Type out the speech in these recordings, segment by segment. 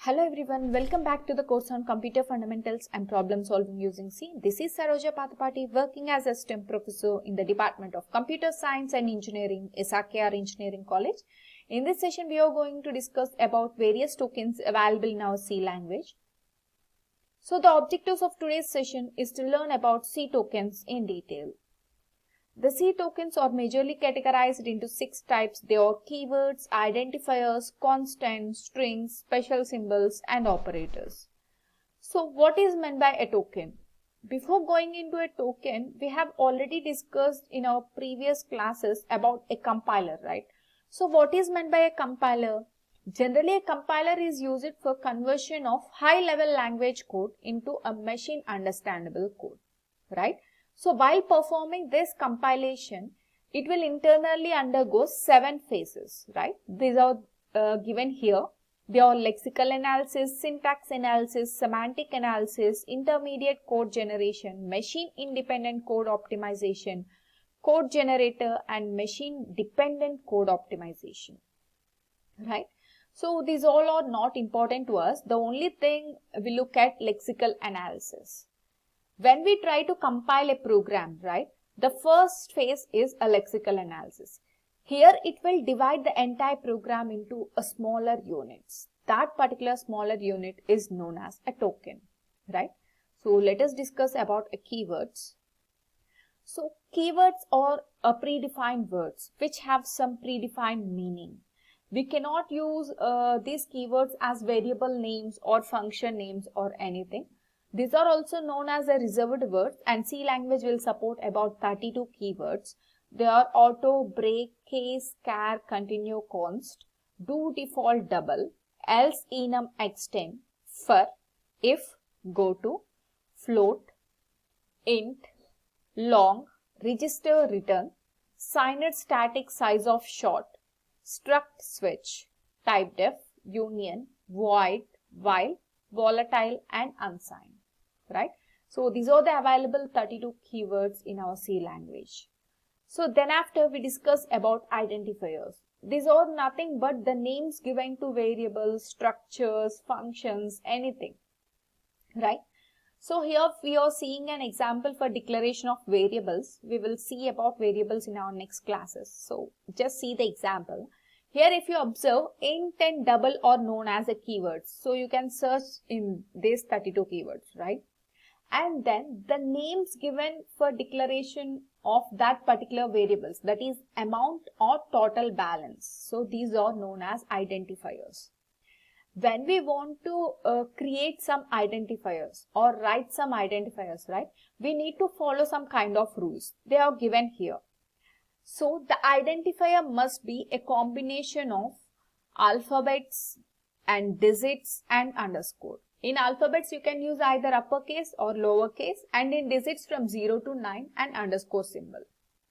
Hello everyone, welcome back to the course on Computer Fundamentals and Problem Solving using C. This is Saroja Pathapati working as a STEM professor in the Department of Computer Science and Engineering, SRKR Engineering College. In this session, we are going to discuss about various tokens available in our C language. So the objectives of today's session is to learn about C tokens in detail. The C tokens are majorly categorized into 6 types. They are keywords, identifiers, constants, strings, special symbols, and operators. So what is meant by a token? Before going into a token, we have already discussed in our previous classes about a compiler, right? So what is meant by a compiler? Generally, a compiler is used for conversion of high-level language code into a machine understandable code, right? So while performing this compilation, it will internally undergo 7 phases, right? These are given here. They are lexical analysis, syntax analysis, semantic analysis, intermediate code generation, machine independent code optimization, code generator, and machine dependent code optimization, right? So these all are not important to us. The only thing we look at lexical analysis. When we try to compile a program, right, the first phase is a lexical analysis. Here it will divide the entire program into a smaller units. That particular smaller unit is known as a token, right? So let us discuss about keywords. So keywords are predefined words which have some predefined meaning. We cannot use these keywords as variable names or function names or anything. These are also known as a reserved words, and C language will support about 32 keywords. They are auto, break, case, char, continue, const, do, default, double, else, enum, extend, for, if, go to, float, int, long, register, return, signed, static, size of short, struct, switch, typedef, union, void, while, volatile, and unsigned. Right? So these are the available 32 keywords in our C language. So then after we discuss about identifiers. These are nothing but the names given to variables, structures, functions, anything. Right? So here we are seeing an example for declaration of variables. We will see about variables in our next classes. So just see the example. Here if you observe, int and double are known as a keywords. So you can search in these 32 keywords, right? And then the names given for declaration of that particular variables, that is amount or total balance. So these are known as identifiers. When we want to create some identifiers or write some identifiers, right, we need to follow some kind of rules. They are given here. So the identifier must be a combination of alphabets and digits and underscore. In alphabets, you can use either uppercase or lowercase, and in digits from 0 to 9 and underscore symbol,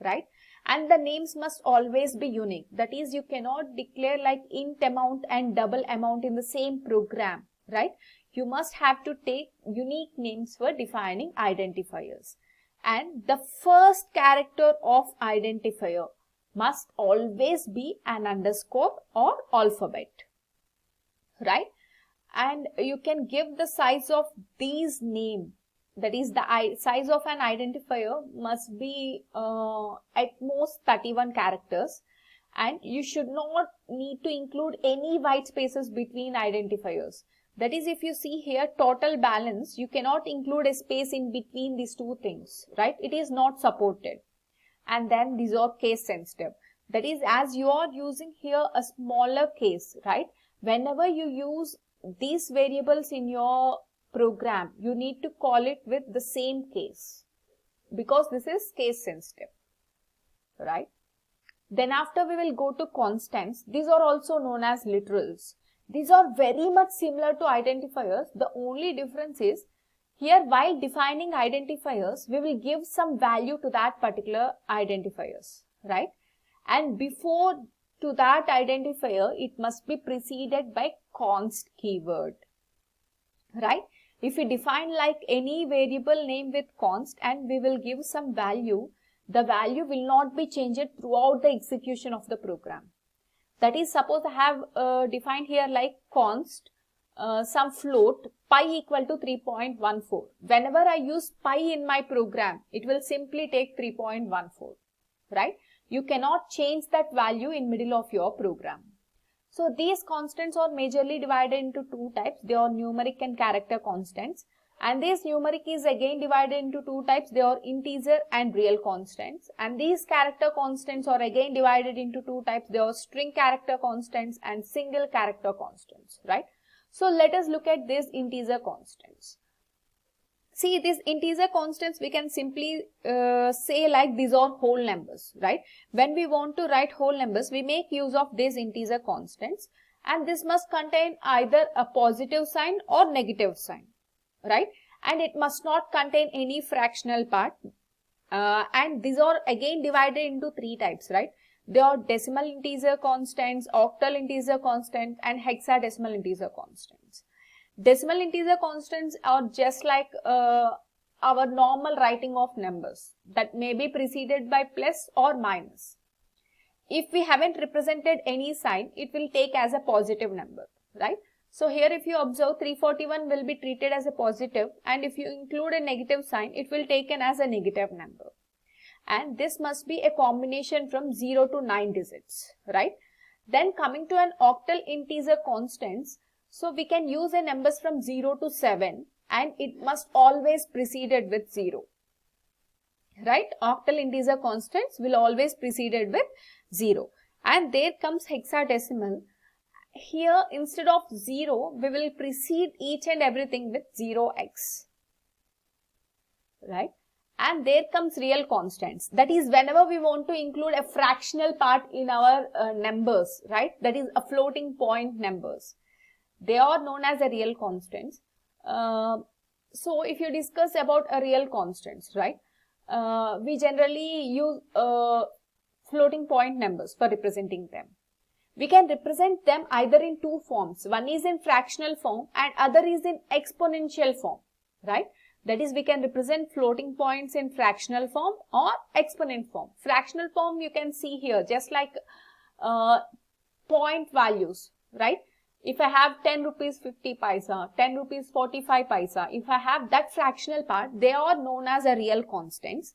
right? And the names must always be unique. That is, you cannot declare like int amount and double amount in the same program, right? You must have to take unique names for defining identifiers. And the first character of identifier must always be an underscore or alphabet, right? And you can give the size of these name, that is the size of an identifier must be at most 31 characters, and you should not need to include any white spaces between identifiers. That is, if you see here total balance, you cannot include a space in between these two things, right? It is not supported. And then these are case sensitive. That is, as you are using here a smaller case, right? Whenever you use these variables in your program, you need to call it with the same case because this is case sensitive, right? Then after we will go to constants. These are also known as literals. These are very much similar to identifiers. The only difference is here while defining identifiers, we will give some value to that particular identifiers, right? And before to that identifier, it must be preceded by const keyword, right? If we define like any variable name with const and we will give some value, the value will not be changed throughout the execution of the program. That is, suppose I have defined here like const some float pi equal to 3.14. Whenever I use pi in my program, it will simply take 3.14, right? You cannot change that value in middle of your program. So these constants are majorly divided into two types. They are numeric and character constants. And this numeric is again divided into two types. They are integer and real constants. And these character constants are again divided into two types. They are string character constants and single character constants, right? So let us look at these integer constants. See, these integer constants we can simply say like these are whole numbers, right? When we want to write whole numbers, we make use of these integer constants, and this must contain either a positive sign or negative sign, right? And it must not contain any fractional part. And these are again divided into three types, right? They are decimal integer constants, octal integer constants, and hexadecimal integer constants. Decimal integer constants are just like our normal writing of numbers that may be preceded by plus or minus. If we haven't represented any sign, it will take as a positive number, right? So here if you observe, 341 will be treated as a positive, and if you include a negative sign, it will taken as a negative number. And this must be a combination from 0 to 9 digits, right? Then coming to an octal integer constants, so we can use a numbers from 0 to 7, and it must always preceded with 0, right? Octal integer constants will always preceded with 0. And there comes hexadecimal. Here instead of 0, we will precede each and everything with 0x, right? And there comes real constants. That is whenever we want to include a fractional part in our numbers, right? That is a floating point numbers. They are known as a real constants. So if you discuss about a real constants, right? We generally use floating point numbers for representing them. We can represent them either in two forms. One is in fractional form and other is in exponential form, right? That is, we can represent floating points in fractional form or exponent form. Fractional form you can see here, just like point values, right? If I have 10 rupees 50 paisa, 10 rupees 45 paisa, if I have that fractional part, they are known as a real constants.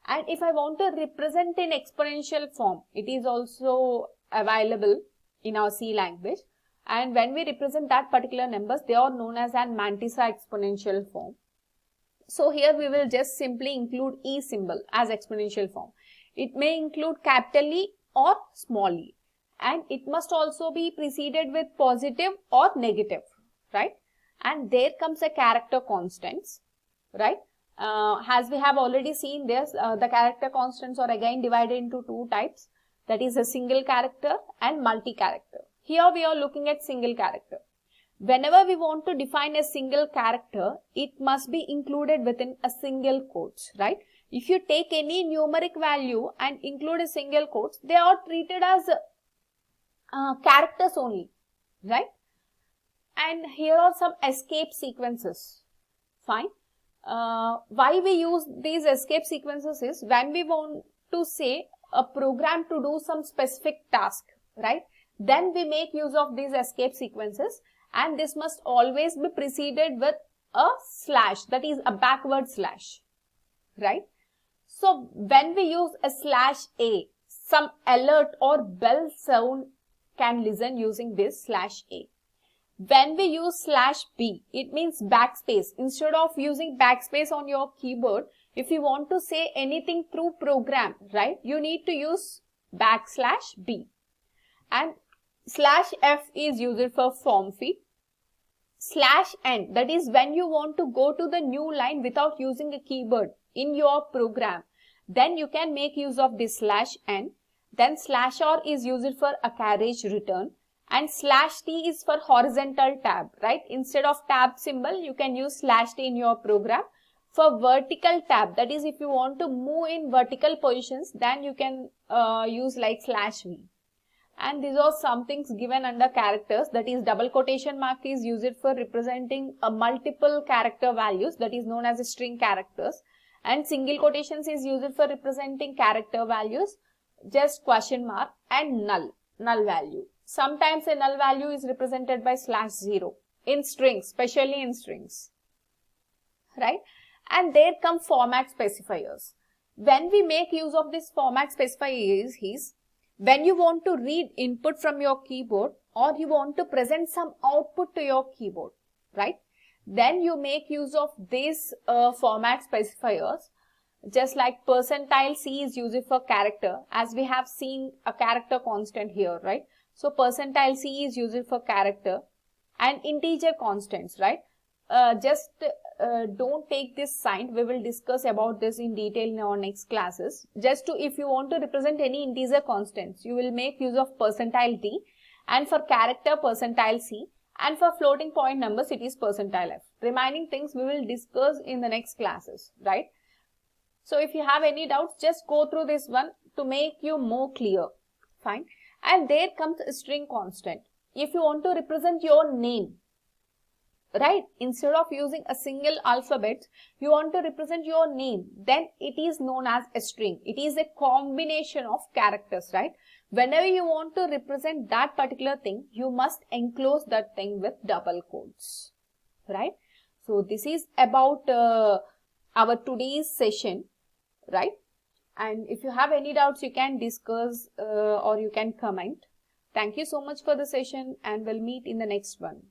And if I want to represent in exponential form, it is also available in our C language. And when we represent that particular numbers, they are known as an mantissa exponential form. So here we will just simply include E symbol as exponential form. It may include capital E or small e. And it must also be preceded with positive or negative, right? And there comes a character constants, right? As we have already seen this, the character constants are again divided into two types. That is a single character and multi-character. Here we are looking at single character. Whenever we want to define a single character, it must be included within a single quotes, right? If you take any numeric value and include a single quotes, they are treated as characters only, right? And here are some escape sequences. Fine. Why we use these escape sequences is when we want to say a program to do some specific task, right? Then we make use of these escape sequences, and this must always be preceded with a slash, that is a backward slash, right? So when we use a slash A, some alert or bell sound can listen using this slash A. When we use slash B, it means backspace. Instead of using backspace on your keyboard, if you want to say anything through program, right, you need to use backslash B. And slash F is used for form feed. Slash N, that is when you want to go to the new line without using a keyboard in your program, then you can make use of this slash N. Then slash R is used for a carriage return, and slash T is for horizontal tab, right? Instead of tab symbol, you can use slash T in your program. For vertical tab, that is if you want to move in vertical positions, then you can use like slash V. And these are some things given under characters, that is double quotation mark is used for representing a multiple character values, that is known as a string characters, and single quotations is used for representing character values, just question mark, and null value. Sometimes a null value is represented by slash 0, in strings, especially in strings, right? And there come format specifiers. When we make use of this format specifier is when you want to read input from your keyboard or you want to present some output to your keyboard, right? Then you make use of these format specifiers. Just like percentile C is used for character, as we have seen a character constant here, right? So percentile C is used for character and integer constants, right? Don't take this sign. We will discuss about this in detail in our next classes. Just to, if you want to represent any integer constants, you will make use of percentile D, and for character percentile C, and for floating point numbers it is percentile F. Remaining things we will discuss in the next classes, right? So if you have any doubts, just go through this one to make you more clear. Fine. And there comes a string constant. If you want to represent your name, right, instead of using a single alphabet, you want to represent your name, then it is known as a string. It is a combination of characters, right? Whenever you want to represent that particular thing, you must enclose that thing with double quotes, right? So this is about our today's session, right? And if you have any doubts, you can discuss or you can comment. Thank you so much for the session, and we'll meet in the next one.